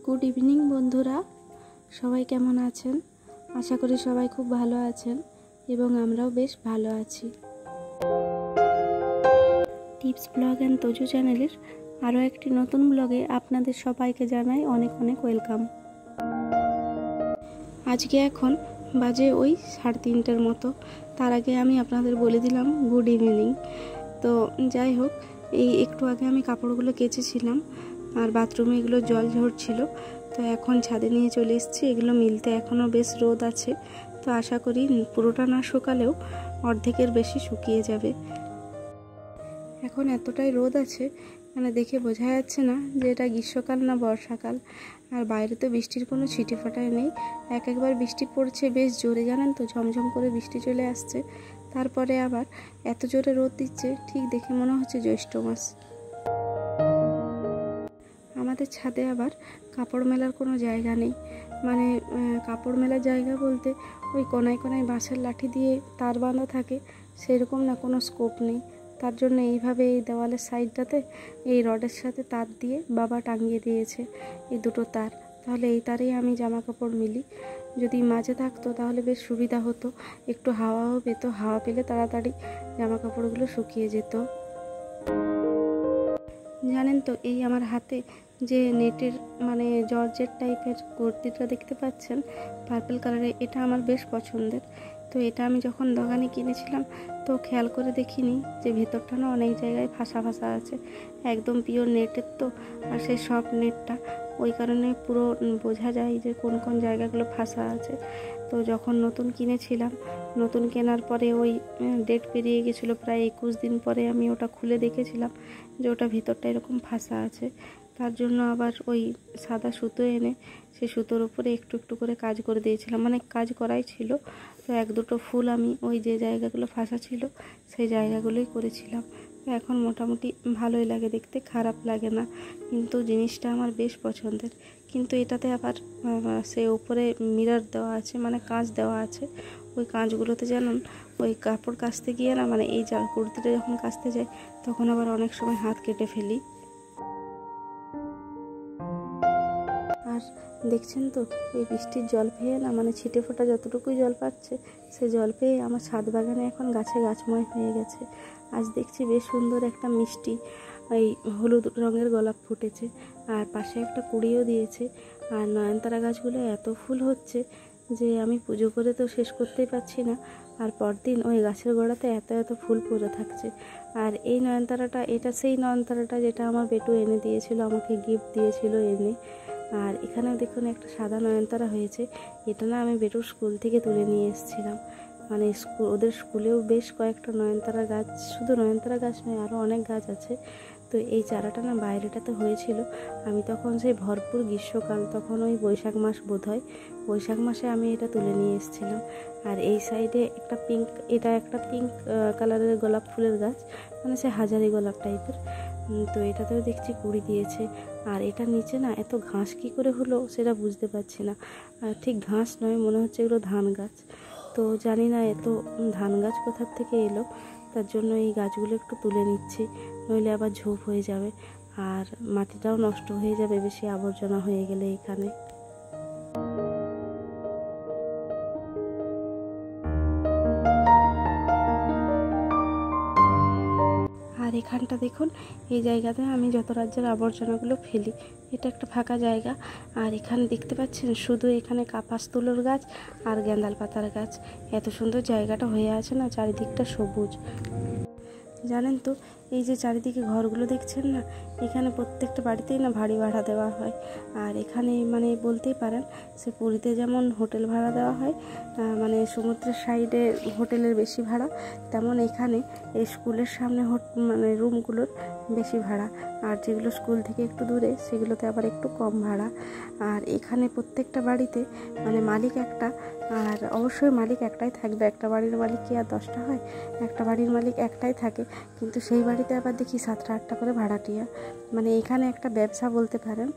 Good evening বন্ধুরা, সবাই কেমন আছেন? আশা করি সবাই খুব ভালো আছেন এবং আমরাও বেশ ভালো আছি। টিপস ব্লগ অ্যান্ড তোজো চ্যানেলের আরও একটি নতুন ব্লগে আপনাদের সবাইকে জানাই অনেক অনেক ওয়েলকাম। আজকে এখন বাজে ওই 3:30টার মতো। তার আগে আমি আপনাদের বলে দিলাম গুড ইভিনিং। তো যাই হোক, এই একটু আগে আমি কাপড়গুলো কেচেছিলাম আর বাথরুমে এগুলো জল ঝরছিল, তো এখন ছাদে নিয়ে চলে এসেছি। এগুলো মিলতে এখনও বেশ রোদ আছে, তো আশা করি পুরোটা না শুকালেও অর্ধেকের বেশি শুকিয়ে যাবে। এখন এতটাই রোদ আছে, মানে দেখে বোঝা যাচ্ছে না যে এটা গ্রীষ্মকাল না বর্ষাকাল। আর বাইরে তো বৃষ্টির কোনো ছিটে ফোঁটাই নেই। একবার বৃষ্টি পড়ছে বেশ জোরে, জানেন তো, ঝমঝম করে বৃষ্টি চলে আসছে। তারপরে আবার এত জোরে রোদ দিচ্ছে, ঠিক দেখে মনে হচ্ছে জ্যৈষ্ঠ মাস। আমাদের ছাদে আবার কাপড় মেলার কোনো জায়গা নেই। মানে কাপড় মেলার জায়গা বলতে ওই কোনায় কোনায় বাঁশের লাঠি দিয়ে তার বাঁধা থাকে, সেরকম না, কোনো স্কোপ নেই। তার জন্য এইভাবে এই দেওয়ালের সাইডটাতে এই রডের সাথে তার দিয়ে বাবা টাঙিয়ে দিয়েছে, এই দুটো তার। তাহলে এই তারেই আমি জামা কাপড় মিলি। যদি মাঝে থাকতো তাহলে বেশ সুবিধা হতো, একটু হাওয়াও পেতো, হাওয়া পেলে তাড়াতাড়ি জামা কাপড়গুলো শুকিয়ে যেত। জানেন তো, এই আমার হাতে যে নেটের মানে জর্জেট টাইপের কুর্তিটা দেখতে পাচ্ছেন পার্পল কালারের, এটা আমার বেশ পছন্দের। তো এটা আমি যখন দোকানে কিনেছিলাম তো খেয়াল করে দেখিনি যে ভেতরটা না অনেক জায়গায় ফাঁসা ফাঁসা আছে, একদম পিওর নেটের তো, আর সেই সব নেটটা, ওই কারণে পুরো বোঝা যায় যে কোন কোন জায়গাগুলো ফাঁসা আছে। তো যখন নতুন কিনেছিলাম, নতুন কেনার পরে ওই ডেট পেরিয়ে গেছিলো, প্রায় 21 দিন পরে আমি ওটা খুলে দেখেছিলাম যে ওটা ভিতরটা এরকম ফাঁসা আছে। তার জন্য আবার ওই সাদা সুতো এনে সেই সুতোর উপরে একটু একটু করে কাজ করে দিয়েছিলাম, মানে কাজ করাই ছিল। তো এক দুটো ফুল আমি ওই যে জায়গাগুলো ফাঁসা ছিল সেই জায়গাগুলোই করেছিলাম। এখন মোটামুটি ভালোই লাগে দেখতে, খারাপ লাগে না, কিন্তু জিনিসটা আমার বেশ পছন্দের। কিন্তু এটাতে আবার সে উপরে মিরর দেওয়া আছে, মানে কাঁচ দেওয়া আছে। ওই কাঁচগুলোতে জানুন, ওই কাপড় কাচতে গিয়ে না, মানে এই কুর্তিটা যখন কাচতে যাই তখন আবার অনেক সময় হাত কেটে ফেলি। আর দেখছেন তো, এই বৃষ্টির জল পেয়ে না, মানে ছিটে ফোঁটা যতটুকুই জল পাচ্ছে, সে জল পেয়ে আমার ছাদ বাগানে এখন গাছে গাছময় হয়ে গেছে। আজ দেখছি বেশ সুন্দর একটা মিষ্টি এই হলুদ রঙের গোলাপ ফুটেছে, আর পাশে একটা কুঁড়িও দিয়েছে। আর নয়নতারা গাছগুলো এত ফুল হচ্ছে যে আমি পুজো করে তো শেষ করতেই পারছি না। আর পরদিন ওই গাছের গোড়াতে এত এত ফুল পড়ে থাকছে। আর এই নয়নতারাটা, এটা সেই নয়নতারাটা যেটা আমার বেটু এনে দিয়েছিল, আমাকে গিফট দিয়েছিল এনে। আর এখানেও দেখুন একটা সাদা নয়নতারা হয়েছে, এটা না আমি বেটুর স্কুল থেকে তুলে নিয়ে এসেছিলাম। মানে ওদের স্কুলেও বেশ কয়েকটা নয়নতারা গাছ, শুধু নয়নতারা গাছ নয়, আরও অনেক গাছ আছে। তো এই চারাটা না বাইরেটাতে হয়েছিল, আমি তখন সেই ভরপুর গ্রীষ্মকাল, তখন ওই বৈশাখ মাস বোধ হয়, বৈশাখ মাসে আমি এটা তুলে নিয়ে এসেছিলাম। আর এই সাইডে একটা পিঙ্ক, এটা একটা পিঙ্ক কালারের গোলাপ ফুলের গাছ, মানে সে হাজারি গোলাপ টাইপের। তো এটাতেও দেখছি কুঁড়ি দিয়েছে। আর এটার নিচে না এত ঘাস কী করে হলো সেটা বুঝতে পারছি না। আর ঠিক ঘাস নয়, মনে হচ্ছে এগুলো ধান গাছ। তো জানি না এত ধান গাছ কোথার থেকে এলো, তার জন্য এই গাছগুলো একটু তুলে নিচ্ছি, নইলে আবার ঝোপ হয়ে যাবে আর মাটিটাও নষ্ট হয়ে যাবে বেশি আবর্জনা হয়ে গেলে এখানে। আর এখানটা দেখুন, এই জায়গাতে আমি যত রাজ্যের আবর্জনাগুলো ফেলি, এটা একটা ফাঁকা জায়গা। আর এখানে দেখতে পাচ্ছেন শুধু এখানে কাপাস তুলোর গাছ আর গ্যাঁদাল পাতার গাছ। এত সুন্দর জায়গাটা হয়ে আছে না, চারিদিকটা সবুজ। জানেন তো, এই যে চারিদিকে ঘরগুলো দেখছেন না, এখানে প্রত্যেকটা বাড়িতেই না ভারী ভাড়া দেওয়া হয়। আর এখানে মানে বলতেই পারেন, সে পুরীতে যেমন হোটেল ভাড়া দেওয়া হয়, মানে সমুদ্রের সাইডে হোটেলের বেশি ভাড়া, তেমন এখানে এই স্কুলের সামনে মানে রুমগুলোর বেশি ভাড়া। আর যেগুলো স্কুল থেকে একটু দূরে সেগুলোতে আবার একটু কম ভাড়া। আর এখানে প্রত্যেকটা বাড়িতে মানে মালিক একটা, আর অবশ্যই মালিক একটাই থাকবে। একটা বাড়ির মালিক কি আর 10টা হয়? একটা বাড়ির মালিক একটাই থাকে, কিন্তু সেই বাড়িতে আবার দেখি 7টা 8টা করে ভাড়াটিয়া। মানে এখানে একটা ব্যবসা বলতে পারেন,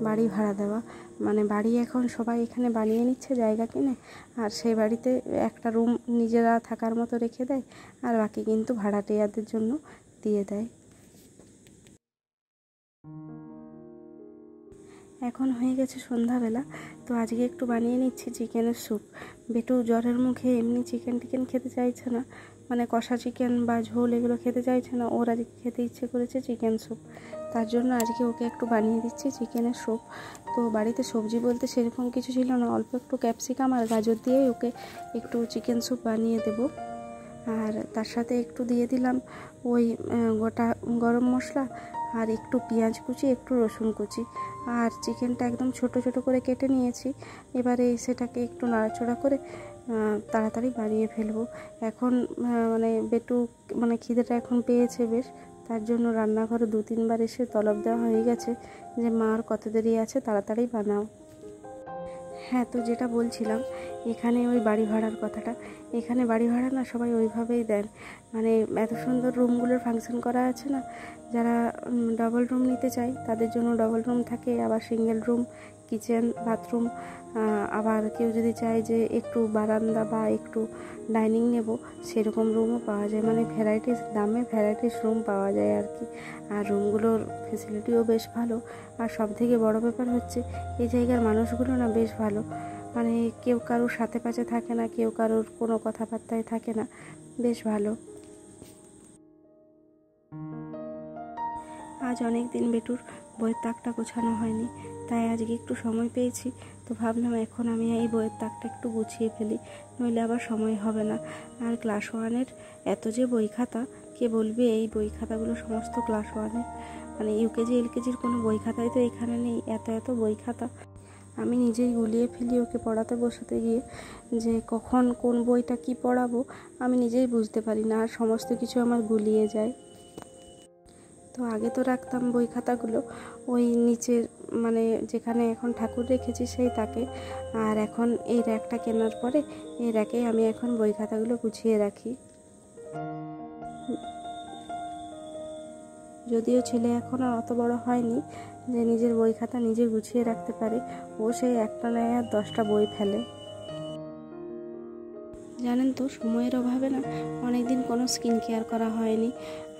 বাড়ি ভাড়া দেওয়া। মানে বাড়ি এখন সবাই এখানে বানিয়ে নিচ্ছে জায়গা কিনে, আর সেই বাড়িতে একটা রুম নিজেরা থাকার মতো রেখে দেয়, আর বাকি কিন্তু ভাড়াটিয়াদের জন্য দিয়ে দেয়। এখন হয়ে গেছে সন্ধ্যাবেলা। তো আজকে একটু বানিয়ে নিচ্ছি চিকেনের স্যুপ। বেটু জ্বরের মুখে এমনি চিকেন টিকেন খেতে চাইছে না, মানে কষা চিকেন বা ঝোল এগুলো খেতে চাইছে না। ওর আজকে খেতে ইচ্ছে করেছে চিকেন স্যুপ, তার জন্য আজকে ওকে একটু বানিয়ে দিচ্ছি চিকেনের স্যুপ। তো বাড়িতে সবজি বলতে সেরকম কিছু ছিল না, অল্প একটু ক্যাপসিকাম আর গাজর দিয়েই ওকে একটু চিকেন স্যুপ বানিয়ে দেবো। আর তার সাথে একটু দিয়ে দিলাম ওই গোটা গরম মশলা, আর একটু পেঁয়াজ কুচি, একটু রসুন কুচি, আর চিকেনটা একদম ছোট ছোট করে কেটে নিয়েছি। এবারে সেটাকে একটু নাড়াচড়া করে তাড়াতাড়ি বানিয়ে ফেলবো। এখন মানে বেটু মানে খিদেটা এখন পেয়েছে বেশ, তার জন্য রান্নাঘরে 2-3 বার এসে তলব দেওয়া হয়ে গেছে যে মা আর কত দেরি আছে, তাড়াতাড়ি বানাও। হ্যাঁ, তো যেটা বলছিলাম, এখানে ওই বাড়ি ভাড়ার কথাটা, এখানে বাড়ি ভাড়া না সবাই ওইভাবেই দেন। মানে এত সুন্দর রুমগুলোর ফাংশন করা আছে না, যারা ডবল রুম নিতে চায় তাদের জন্য ডবল রুম থাকে, আবার সিঙ্গেল রুম, কিচেন, বাথরুম, আবার কেউ যদি চায় যে একটু বারান্দা বা একটু ডাইনিং নেব, সেরকম রুমও পাওয়া যায়। মানে ভ্যারাইটিস দামে ভ্যারাইটিস রুম পাওয়া যায় আর কি। আর রুমগুলোর ফেসিলিটিও বেশ ভালো। আর সব থেকে বড় ব্যাপার হচ্ছে এই জায়গার মানুষগুলো না বেশ ভালো, মানে কেউ কারোর সাথে পাশে থাকে না, কেউ কারোর কোনো কথাবার্তায় থাকে না, বেশ ভালো। আজ অনেক দিন বেটুর বইয়ের তাকটা গোছানো হয়নি, তাই আজকে একটু সময় পেয়েছি, তো ভাবলাম এখন আমি এই বইয়ের তাকটা একটু গুছিয়ে ফেলি, নইলে আবার সময় হবে না। আর ক্লাস 1-এর এত যে বই খাতা, কে বলবে এই বই খাতাগুলো সমস্ত ক্লাস 1-এর, মানে ইউকেজি এলকেজির কোনো বই খাতাই তো এখানে নেই, এত এত বই খাতা। আমি নিজেই গুলিয়ে ফেলি ওকে পড়াতে বসাতে গিয়ে, যে কখন কোন বইটা কি পড়াবো আমি নিজেই বুঝতে পারি না, আর সমস্ত কিছু আমার গুলিয়ে যায়। তো আগে তো রাখতাম বই খাতাগুলো ওই নিচের, মানে যেখানে এখন ঠাকুর রেখেছি সেই তাকে, আর এখন এই র্যাকটা কেনার পরে এই র্যাকে আমি এখন বই খাতাগুলো গুছিয়ে রাখি। যদিও ছেলে এখন আর অত বড় হয়নি যে নিজের বই খাতা নিজে গুছিয়ে রাখতে পারে, ও সেই একটা নয় আর 10টা বই ফেলে। জানেন তো, সময়ের অভাবে না অনেক দিন কোনো স্কিন কেয়ার করা হয়নি,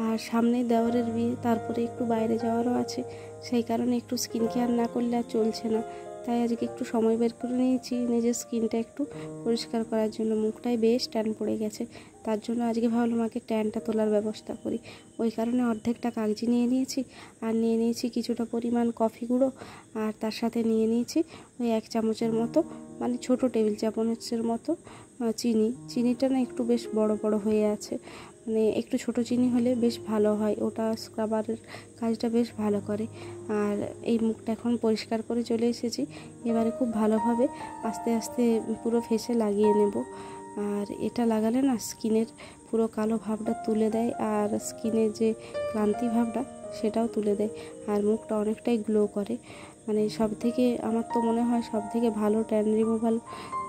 আর সামনেই দেওরের বিয়ে, তারপরে একটু বাইরে যাওয়ারও আছে, সেই কারণে একটু স্কিন কেয়ার না করলে আর চলছে না। তাই আজকে একটু সময় বের করে নিয়েছি নিজের স্কিনটা একটু পরিষ্কার করার জন্য। মুখটায় বেশ ট্যান পড়ে গেছে, তার জন্য আজকে ভাবলাম আগে ট্যানটা তোলার ব্যবস্থা করি। ওই কারণে অর্ধেকটা কাগজি নিয়ে নিয়েছি, আর নিয়ে নিয়েছি কিছুটা পরিমাণ কফি গুঁড়ো, আর তার সাথে নিয়ে নিয়েছি ওই 1 চামচের মতো, মানে ছোটো টেবিল চামচের মতো চিনিটা না একটু বেশ বড় বড় হয়ে আছে, মানে একটু ছোট চিনি হলে বেশ ভালো হয়, ওটা স্ক্রাবারের কাজটা বেশ ভালো করে। আর এই মুখটা এখন পরিষ্কার করে চলে এসেছি, এবারে খুব ভালোভাবে আস্তে আস্তে পুরো ফেসে লাগিয়ে নেব। আর এটা লাগালে না স্কিনের পুরো কালো ভাবটা তুলে দেয়, আর স্কিনের যে ক্লান্তি ভাবটা সেটাও তুলে দেয়, আর মুখটা অনেকটাই গ্লো করে। মানে সব থেকে আমার তো মনে হয় সব থেকে ভালো ট্যান রিমুভাল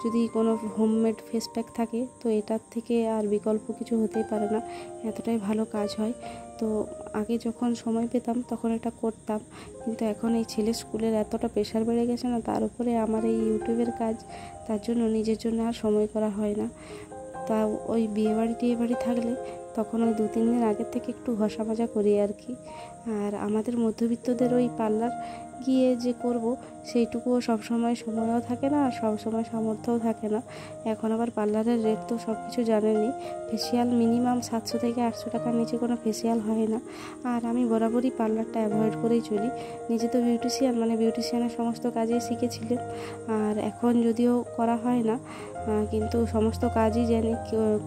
যদি কোনো হোমমেড ফেস প্যাক থাকে, তো এটার থেকে আর বিকল্প কিছু হতেই পারে না, এতটাই ভালো কাজ হয়। তো আগে যখন সময় পেতাম তখন এটা করতাম, কিন্তু এখন এই ছেলে স্কুলের এতটা প্রেশার বেড়ে গেছে না, তার উপরে আমার এই ইউটিউবের কাজ, তার জন্য নিজের জন্য আর সময় করা হয় না। তা ওই বিয়েবাড়ি থাকলে তখন ওই 2-3 দিন আগের থেকে একটু ঘষা মাজা করি আর কি। আর আমাদের মধ্যবিত্তদের ওই পার্লার গিয়ে যে করব সেইটুকুও সবসময় সময়ও থাকে না, আর সবসময় সামর্থ্যও থাকে না। এখন আবার পার্লারের রেট তো সব কিছু জানেনই, ফেসিয়াল মিনিমাম 700 থেকে 800 টাকার নিচে কোনো ফেসিয়াল হয় না। আর আমি বরাবরই পার্লারটা অ্যাভয়েড করেই চলি। নিজে তো বিউটিশিয়ান, মানে বিউটিশিয়ানের সমস্ত কাজই শিখেছিলেন, আর এখন যদিও করা হয় না, কিন্তু সমস্ত কাজই জানি,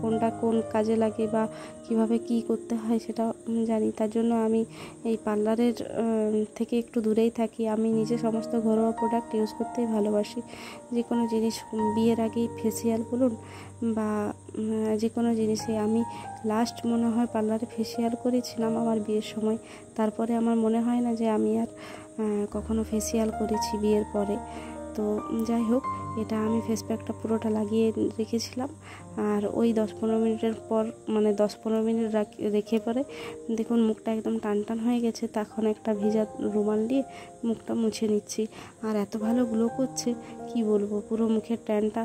কোনটা কোন কাজে লাগে বা কিভাবে কি করতে হয় সেটা জানি। তার জন্য আমি এই পার্লারের থেকে একটু দূরেই থাকি। আমি নিজে সমস্ত ঘরোয়া প্রোডাক্ট ইউজ করতেই ভালোবাসি। যে কোনো জিনিস বিয়ের আগেই ফেসিয়াল বলুন বা যে কোনো জিনিসে, আমি লাস্ট মনে হয় পার্লারে ফেসিয়াল করেছিলাম আমার বিয়ের সময়, তারপরে আমার মনে হয় না যে আমি আর কখনো ফেসিয়াল করেছি বিয়ের পরে। তো যাই হোক, এটা আমি ফেস প্যাকটা পুরোটা লাগিয়ে রেখেছিলাম, আর ওই 10-15 মিনিটের পর, মানে 10-15 মিনিট রেখে পরে দেখুন মুখটা একদম টান টান হয়ে গেছে। তখন একটা ভিজা রুমাল দিয়ে মুখটা মুছে নিচ্ছি। আর এত ভালো গ্লো করছে কি বলবো, পুরো মুখের ট্যানটা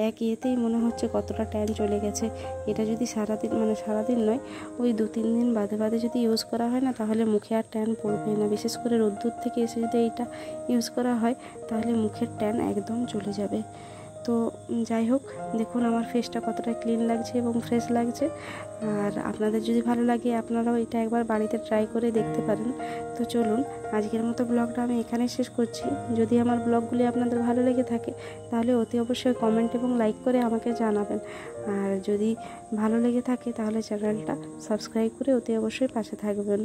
এক ইয়েতেই মনে হচ্ছে কতটা ট্যান চলে গেছে। এটা যদি সারাদিন সারাদিন নয়, ওই 2-3 দিন বাদে বাদে যদি ইউজ করা হয় না, তাহলে মুখে আর ট্যান পড়বে না। বিশেষ করে রোদ্দুর থেকে এসে যদি এইটা ইউজ করা হয় তাহলে মুখের ট্যান একদম চলে যাবে। তো যাই হোক, দেখুন আমার ফেসটা কতটা ক্লিন লাগছে এবং ফ্রেশ লাগছে। আর আপনাদের যদি ভালো লাগে আপনারাও এটা একবার বাড়িতে ট্রাই করে দেখতে পারেন। তো চলুন, আজকের মতো ব্লগটা আমি এখানেই শেষ করছি। যদি আমার ব্লগগুলি আপনাদের ভালো লেগে থাকে তাহলে অতি অবশ্যই কমেন্ট এবং লাইক করে আমাকে জানাবেন। আর যদি ভালো লেগে থাকে তাহলে চ্যানেলটা সাবস্ক্রাইব করে অতি অবশ্যই পাশে থাকবেন।